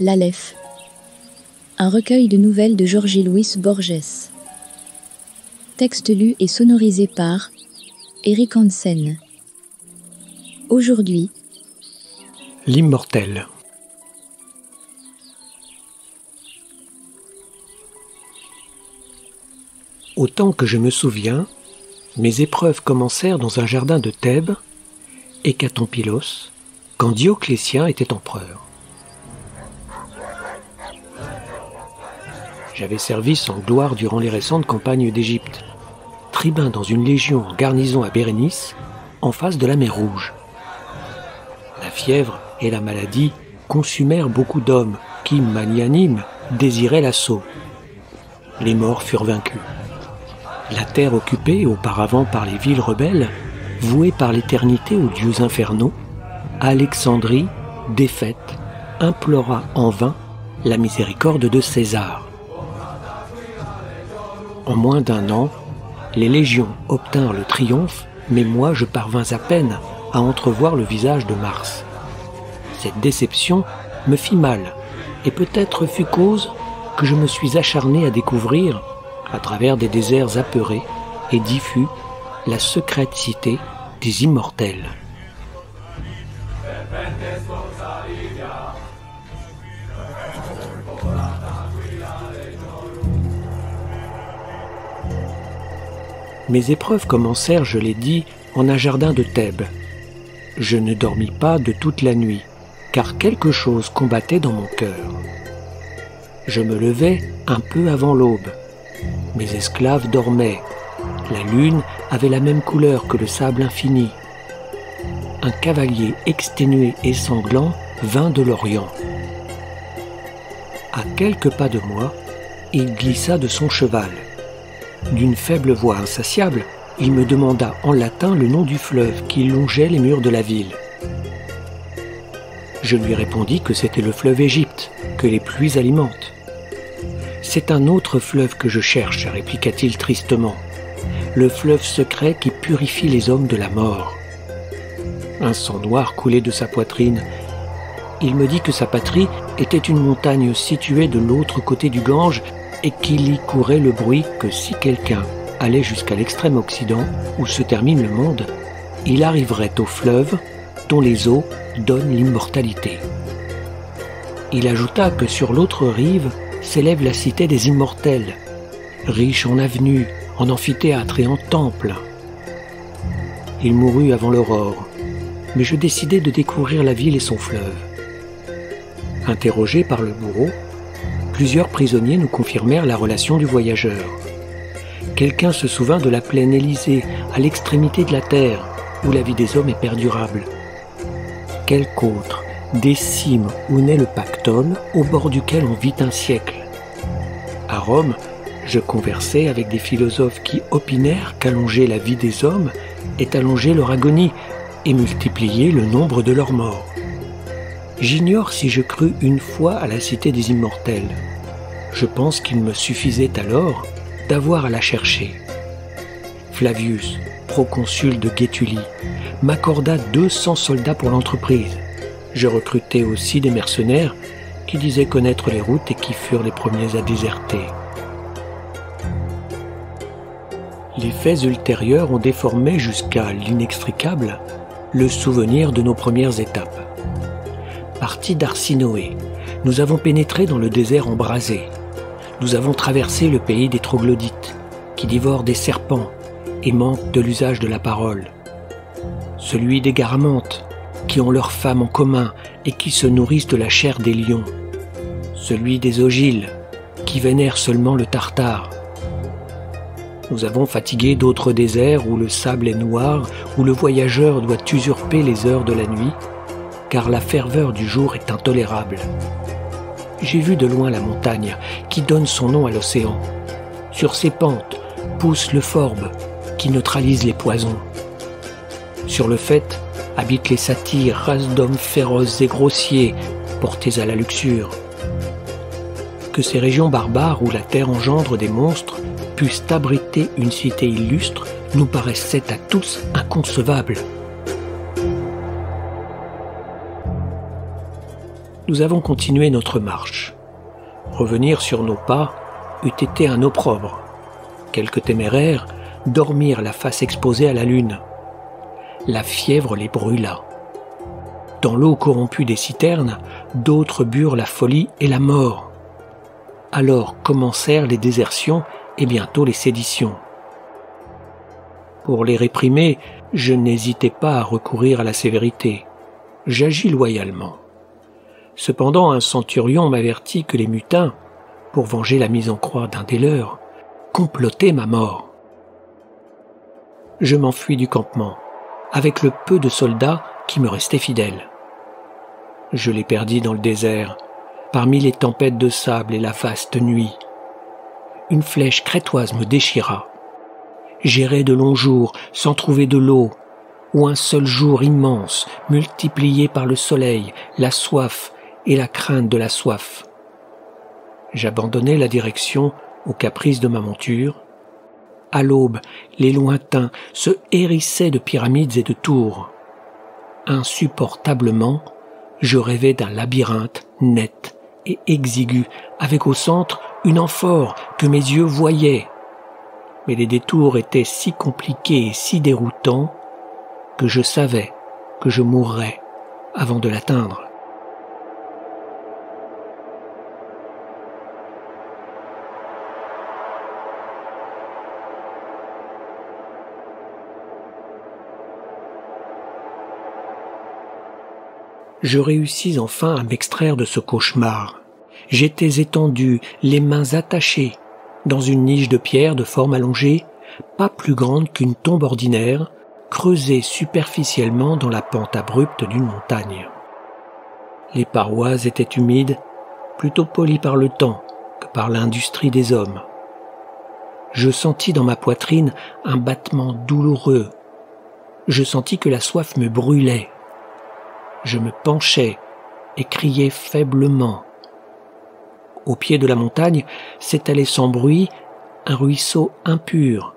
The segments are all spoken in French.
L'Aleph, un recueil de nouvelles de Jorge Luis Borges. Texte lu et sonorisé par Eric Hansen. Aujourd'hui, l'immortel. Autant que je me souviens, mes épreuves commencèrent dans un jardin de Thèbes, Hécatompilos, quand Dioclétien était empereur. J'avais servi sans gloire durant les récentes campagnes d'Égypte, tribun dans une légion en garnison à Bérénice, en face de la mer Rouge. La fièvre et la maladie consumèrent beaucoup d'hommes qui, magnanimes, désiraient l'assaut. Les morts furent vaincus. La terre occupée auparavant par les villes rebelles, vouée par l'éternité aux dieux infernaux, Alexandrie, défaite, implora en vain la miséricorde de César. En moins d'un an, les légions obtinrent le triomphe, mais moi je parvins à peine à entrevoir le visage de Mars. Cette déception me fit mal, et peut-être fut cause que je me suis acharné à découvrir, à travers des déserts apeurés et diffus, la secrète cité des immortels. Mes épreuves commencèrent, je l'ai dit, en un jardin de Thèbes. Je ne dormis pas de toute la nuit, car quelque chose combattait dans mon cœur. Je me levai un peu avant l'aube. Mes esclaves dormaient. La lune avait la même couleur que le sable infini. Un cavalier exténué et sanglant vint de l'Orient. À quelques pas de moi, il glissa de son cheval. D'une faible voix insatiable, il me demanda en latin le nom du fleuve qui longeait les murs de la ville. Je lui répondis que c'était le fleuve Égypte, que les pluies alimentent. « C'est un autre fleuve que je cherche, » répliqua-t-il tristement. « Le fleuve secret qui purifie les hommes de la mort. » Un sang noir coulait de sa poitrine. Il me dit que sa patrie était une montagne située de l'autre côté du Gange et qu'il y courait le bruit que si quelqu'un allait jusqu'à l'extrême occident, où se termine le monde, il arriverait au fleuve dont les eaux donnent l'immortalité. Il ajouta que sur l'autre rive s'élève la cité des immortels, riche en avenues, en amphithéâtres et en temples. Il mourut avant l'aurore, mais je décidai de découvrir la ville et son fleuve. Interrogé par le bourreau, plusieurs prisonniers nous confirmèrent la relation du voyageur. Quelqu'un se souvint de la plaine Élysée, à l'extrémité de la terre, où la vie des hommes est perdurable. Quelque autre, des cimes où naît le Pactole, au bord duquel on vit un siècle. À Rome, je conversai avec des philosophes qui opinèrent qu'allonger la vie des hommes est allonger leur agonie et multiplier le nombre de leurs morts. J'ignore si je crus une fois à la cité des immortels. Je pense qu'il me suffisait alors d'avoir à la chercher. Flavius, proconsul de Gétulie, m'accorda 200 soldats pour l'entreprise. Je recrutai aussi des mercenaires qui disaient connaître les routes et qui furent les premiers à déserter. Les faits ultérieurs ont déformé jusqu'à l'inextricable le souvenir de nos premières étapes. Partis d'Arsinoé, nous avons pénétré dans le désert embrasé. Nous avons traversé le pays des troglodytes, qui dévorent des serpents et manquent de l'usage de la parole. Celui des Garamantes, qui ont leurs femmes en commun et qui se nourrissent de la chair des lions. Celui des Ogiles, qui vénèrent seulement le Tartare. Nous avons fatigué d'autres déserts où le sable est noir, où le voyageur doit usurper les heures de la nuit, car la ferveur du jour est intolérable. J'ai vu de loin la montagne qui donne son nom à l'océan. Sur ses pentes pousse le Phorbe qui neutralise les poisons. Sur le faîte habitent les satyres, race d'hommes féroces et grossiers, portés à la luxure. Que ces régions barbares où la terre engendre des monstres puissent abriter une cité illustre nous paraissait à tous inconcevable. nous avons continué notre marche. Revenir sur nos pas eût été un opprobre. Quelques téméraires dormirent la face exposée à la lune. La fièvre les brûla. Dans l'eau corrompue des citernes, d'autres burent la folie et la mort. Alors commencèrent les désertions et bientôt les séditions. Pour les réprimer, je n'hésitais pas à recourir à la sévérité. J'agis loyalement. Cependant, un centurion m'avertit que les mutins, pour venger la mise en croix d'un des leurs, complotaient ma mort. Je m'enfuis du campement, avec le peu de soldats qui me restaient fidèles. Je les perdis dans le désert, parmi les tempêtes de sable et la vaste nuit. Une flèche crétoise me déchira. J'errais de longs jours sans trouver de l'eau, ou un seul jour immense, multiplié par le soleil, la soif et la crainte de la soif. J'abandonnai la direction aux caprices de ma monture. À l'aube, les lointains se hérissaient de pyramides et de tours. Insupportablement, je rêvais d'un labyrinthe net et exigu, avec au centre une amphore que mes yeux voyaient. Mais les détours étaient si compliqués et si déroutants que je savais que je mourrais avant de l'atteindre. Je réussis enfin à m'extraire de ce cauchemar. J'étais étendu, les mains attachées, dans une niche de pierre de forme allongée, pas plus grande qu'une tombe ordinaire, creusée superficiellement dans la pente abrupte d'une montagne. Les parois étaient humides, plutôt polies par le temps que par l'industrie des hommes. Je sentis dans ma poitrine un battement douloureux. Je sentis que la soif me brûlait. Je me penchai et criai faiblement. Au pied de la montagne s'étalait sans bruit un ruisseau impur,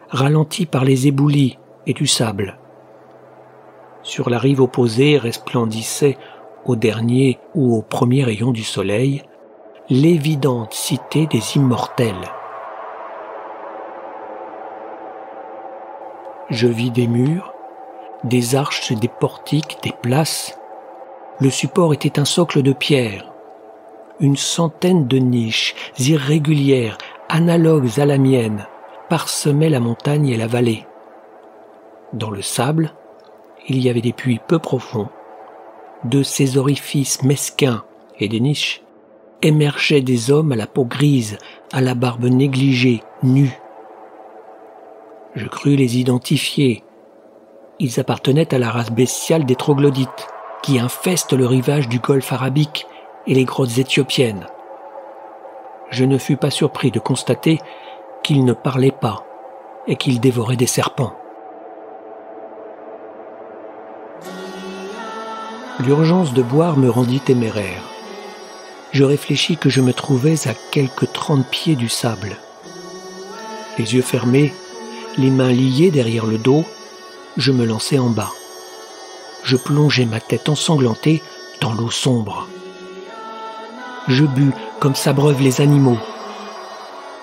ralenti par les éboulis et du sable. Sur la rive opposée resplendissait, au dernier ou au premier rayon du soleil, l'évidente cité des immortels. Je vis des murs, des arches, des portiques, des places. Le support était un socle de pierre. Une centaine de niches irrégulières, analogues à la mienne, parsemaient la montagne et la vallée. Dans le sable, il y avait des puits peu profonds. De ces orifices mesquins et des niches émergeaient des hommes à la peau grise, à la barbe négligée, nus. Je crus les identifier. Ils appartenaient à la race bestiale des troglodytes, qui infestent le rivage du golfe arabique et les grottes éthiopiennes. Je ne fus pas surpris de constater qu'ils ne parlaient pas et qu'ils dévoraient des serpents. L'urgence de boire me rendit téméraire. Je réfléchis que je me trouvais à quelques 30 pieds du sable. Les yeux fermés, les mains liées derrière le dos, je me lançai en bas. Je plongeai ma tête ensanglantée dans l'eau sombre. Je bus comme s'abreuvent les animaux.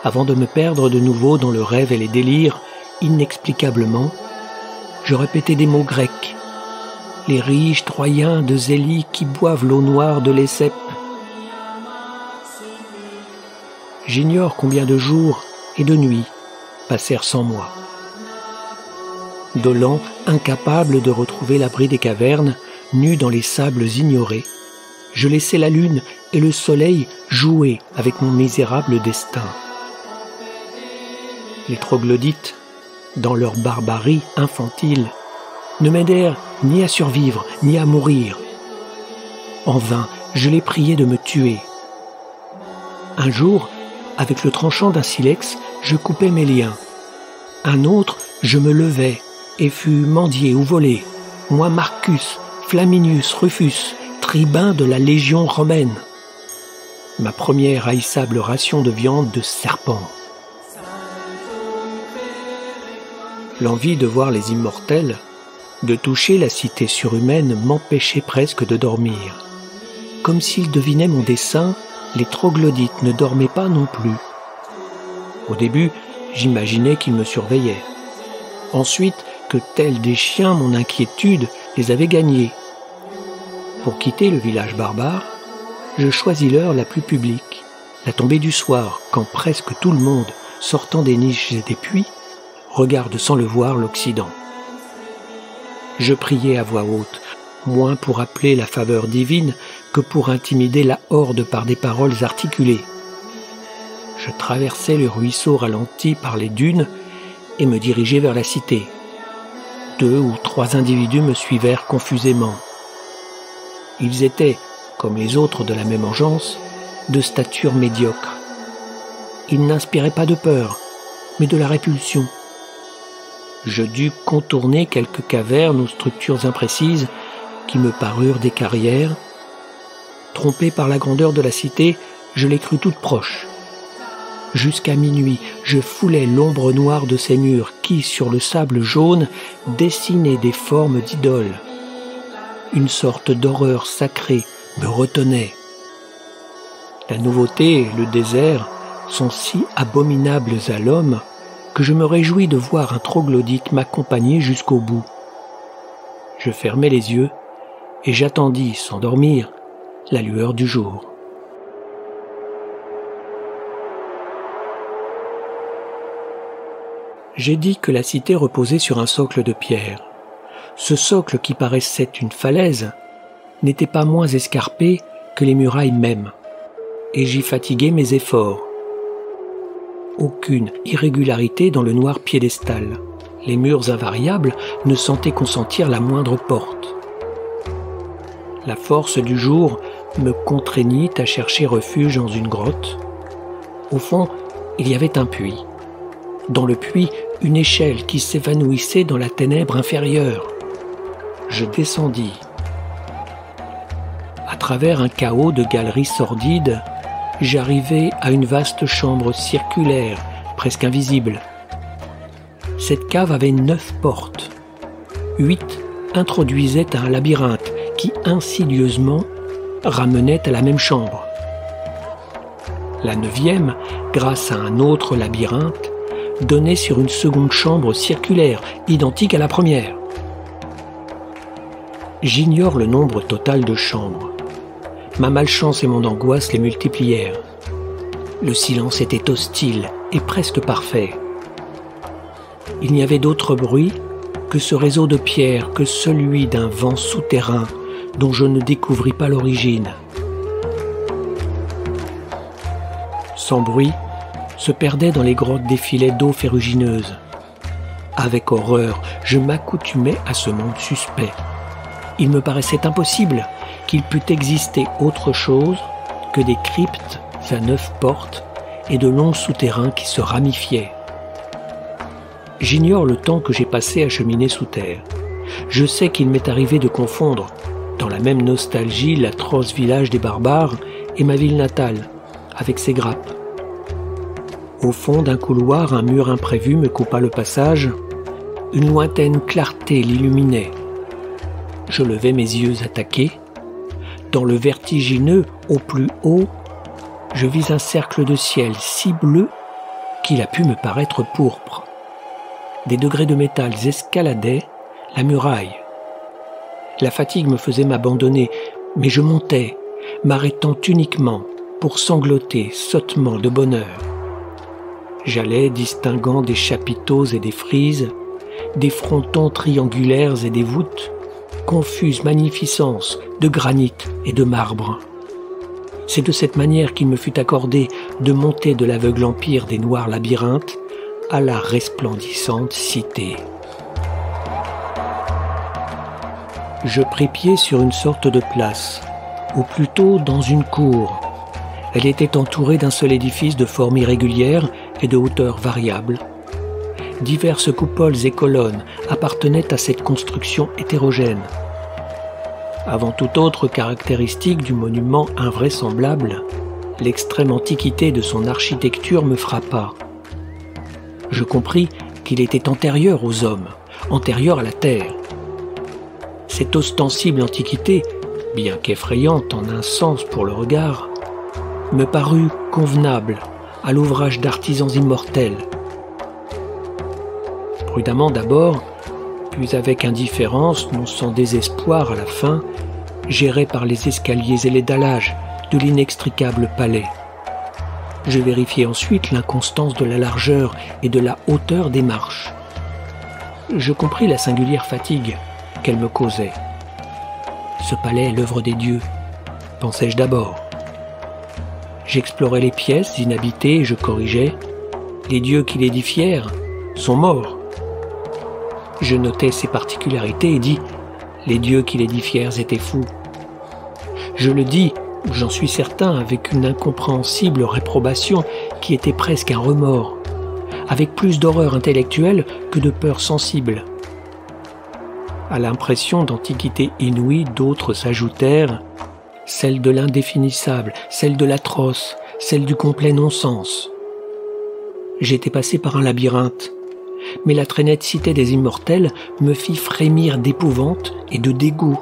Avant de me perdre de nouveau dans le rêve et les délires, inexplicablement, je répétais des mots grecs. Les riches Troyens de Zélie qui boivent l'eau noire de l'Essep. J'ignore combien de jours et de nuits passèrent sans moi. Dolent, incapable de retrouver l'abri des cavernes, nu dans les sables ignorés, je laissais la lune et le soleil jouer avec mon misérable destin. Les troglodytes, dans leur barbarie infantile, ne m'aidèrent ni à survivre, ni à mourir. En vain, je les priais de me tuer. Un jour, avec le tranchant d'un silex, je coupais mes liens. Un autre, je me levais et fus mendié ou volé, moi Marcus, Flaminius Rufus, tribun de la Légion romaine. Ma première haïssable ration de viande de serpent. L'envie de voir les immortels, de toucher la cité surhumaine m'empêchait presque de dormir. comme s'ils devinaient mon dessein, les troglodytes ne dormaient pas non plus. Au début, j'imaginais qu'ils me surveillaient. Ensuite, que tels des chiens, mon inquiétude les avait gagnés. Pour quitter le village barbare, je choisis l'heure la plus publique, la tombée du soir, quand presque tout le monde, sortant des niches et des puits, regarde sans le voir l'Occident. Je priais à voix haute, moins pour appeler la faveur divine que pour intimider la horde par des paroles articulées. Je traversais le ruisseau ralenti par les dunes et me dirigeais vers la cité. 2 ou 3 individus me suivèrent confusément. Ils étaient, comme les autres de la même engeance, de stature médiocre. Ils n'inspiraient pas de peur, mais de la répulsion. Je dus contourner quelques cavernes ou structures imprécises qui me parurent des carrières. Trompé par la grandeur de la cité, je les crus toutes proches. Jusqu'à minuit, je foulais l'ombre noire de ces murs qui, sur le sable jaune, dessinaient des formes d'idoles. Une sorte d'horreur sacrée me retenait. La nouveauté et le désert sont si abominables à l'homme que je me réjouis de voir un troglodyte m'accompagner jusqu'au bout. Je fermai les yeux et j'attendis, sans dormir, la lueur du jour. J'ai dit que la cité reposait sur un socle de pierre. Ce socle qui paraissait une falaise n'était pas moins escarpé que les murailles mêmes, et j'y fatiguai mes efforts. Aucune irrégularité dans le noir piédestal. Les murs invariables ne sentaient consentir la moindre porte. La force du jour me contraignit à chercher refuge dans une grotte. Au fond, il y avait un puits. Dans le puits, une échelle qui s'évanouissait dans la ténèbre inférieure. Je descendis. À travers un chaos de galeries sordides, j'arrivai à une vaste chambre circulaire, presque invisible. Cette cave avait 9 portes. 8 introduisaient à un labyrinthe qui, insidieusement, ramenait à la même chambre. La 9e, grâce à un autre labyrinthe, donnait sur une seconde chambre circulaire, identique à la première. J'ignore le nombre total de chambres. Ma malchance et mon angoisse les multiplièrent. Le silence était hostile et presque parfait. Il n'y avait d'autre bruit que ce réseau de pierres, que celui d'un vent souterrain dont je ne découvris pas l'origine. Sans bruit, se perdaient dans les grottes des filets d'eau ferrugineuse. Avec horreur, je m'accoutumais à ce monde suspect. Il me paraissait impossible qu'il pût exister autre chose que des cryptes à 9 portes et de longs souterrains qui se ramifiaient. J'ignore le temps que j'ai passé à cheminer sous terre. Je sais qu'il m'est arrivé de confondre, dans la même nostalgie, l'atroce village des barbares et ma ville natale, avec ses grappes. Au fond d'un couloir, un mur imprévu me coupa le passage. Une lointaine clarté l'illuminait. Je levai mes yeux attaqués. Dans le vertigineux, au plus haut, je vis un cercle de ciel si bleu qu'il a pu me paraître pourpre. Des degrés de métal escaladaient la muraille. La fatigue me faisait m'abandonner, mais je montais, m'arrêtant uniquement pour sangloter sottement de bonheur. J'allais distinguant des chapiteaux et des frises, des frontons triangulaires et des voûtes, confuse magnificence de granit et de marbre. C'est de cette manière qu'il me fut accordé de monter de l'aveugle empire des noirs labyrinthes à la resplendissante cité. Je pris pied sur une sorte de place, ou plutôt dans une cour. Elle était entourée d'un seul édifice de forme irrégulière et de hauteur variable. Diverses coupoles et colonnes appartenaient à cette construction hétérogène. Avant toute autre caractéristique du monument invraisemblable, l'extrême antiquité de son architecture me frappa. Je compris qu'il était antérieur aux hommes, antérieur à la terre. Cette ostensible antiquité bien qu'effrayante en un sens pour le regard, me parut convenable à l'ouvrage d'artisans immortels. Prudemment d'abord, puis avec indifférence, non sans désespoir à la fin, j'errai par les escaliers et les dallages de l'inextricable palais. Je vérifiai ensuite l'inconstance de la largeur et de la hauteur des marches. Je compris la singulière fatigue qu'elle me causait. Ce palais est l'œuvre des dieux, pensai-je d'abord. J'explorais les pièces inhabitées et je corrigeais. Les dieux qui l'édifièrent sont morts. Je notais ces particularités et dis « Les dieux qui l'édifièrent étaient fous ». Je le dis, j'en suis certain, avec une incompréhensible réprobation qui était presque un remords, avec plus d'horreur intellectuelle que de peur sensible. À l'impression d'antiquité inouïe, d'autres s'ajoutèrent, celle de l'indéfinissable, celle de l'atroce, celle du complet non-sens. J'étais passé par un labyrinthe, mais la très nette cité des immortels me fit frémir d'épouvante et de dégoût.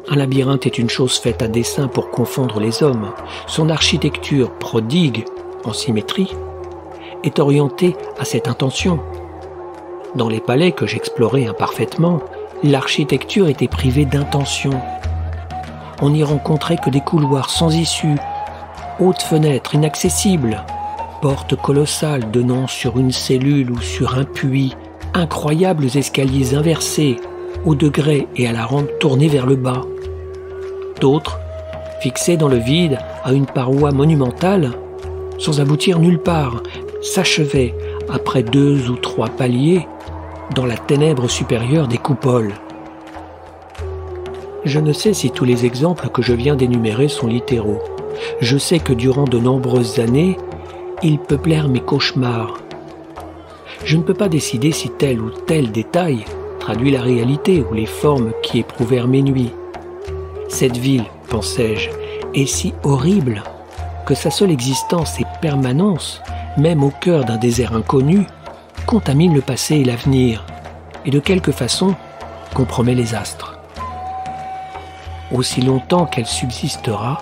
Un labyrinthe est une chose faite à dessein pour confondre les hommes. Son architecture prodigue, en symétrie, est orientée à cette intention. Dans les palais que j'explorais imparfaitement, l'architecture était privée d'intention. On n'y rencontrait que des couloirs sans issue, hautes fenêtres inaccessibles, portes colossales donnant sur une cellule ou sur un puits, incroyables escaliers inversés, au degré et à la rampe tournée vers le bas. D'autres, fixés dans le vide à une paroi monumentale, sans aboutir nulle part, s'achevaient, après 2 ou 3 paliers, dans la ténèbre supérieure des coupoles. Je ne sais si tous les exemples que je viens d'énumérer sont littéraux. Je sais que durant de nombreuses années, ils peuplèrent mes cauchemars. Je ne peux pas décider si tel ou tel détail traduit la réalité ou les formes qui éprouvèrent mes nuits. Cette ville, pensais-je, est si horrible que sa seule existence et permanence, même au cœur d'un désert inconnu, contamine le passé et l'avenir, et de quelque façon compromet les astres. Aussi longtemps qu'elle subsistera,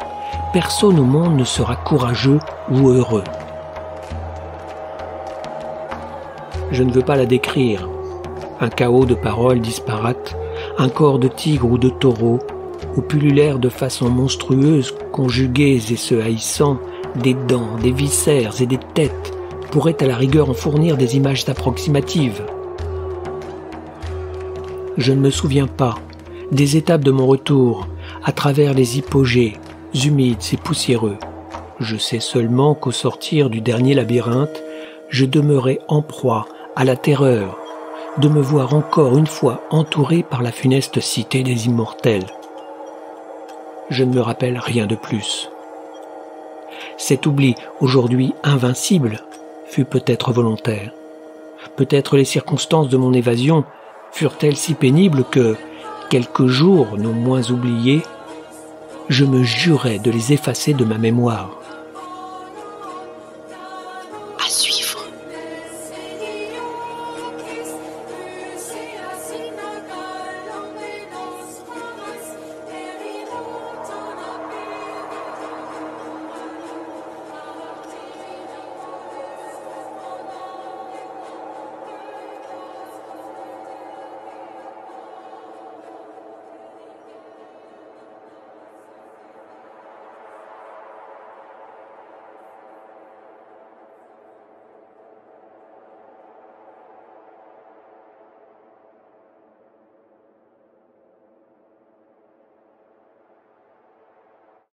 personne au monde ne sera courageux ou heureux. Je ne veux pas la décrire. Un chaos de paroles disparates, un corps de tigre ou de taureau, où pullulèrent de façon monstrueuse, conjuguées et se haïssant, des dents, des viscères et des têtes, pourraient à la rigueur en fournir des images approximatives. Je ne me souviens pas des étapes de mon retour à travers les hypogées, humides et poussiéreux. Je sais seulement qu'au sortir du dernier labyrinthe, je demeurai en proie à la terreur de me voir encore une fois entouré par la funeste cité des immortels. Je ne me rappelle rien de plus. Cet oubli, aujourd'hui invincible, fut peut-être volontaire. Peut-être les circonstances de mon évasion furent-elles si pénibles que, quelques jours non moins oubliés, je me jurais de les effacer de ma mémoire.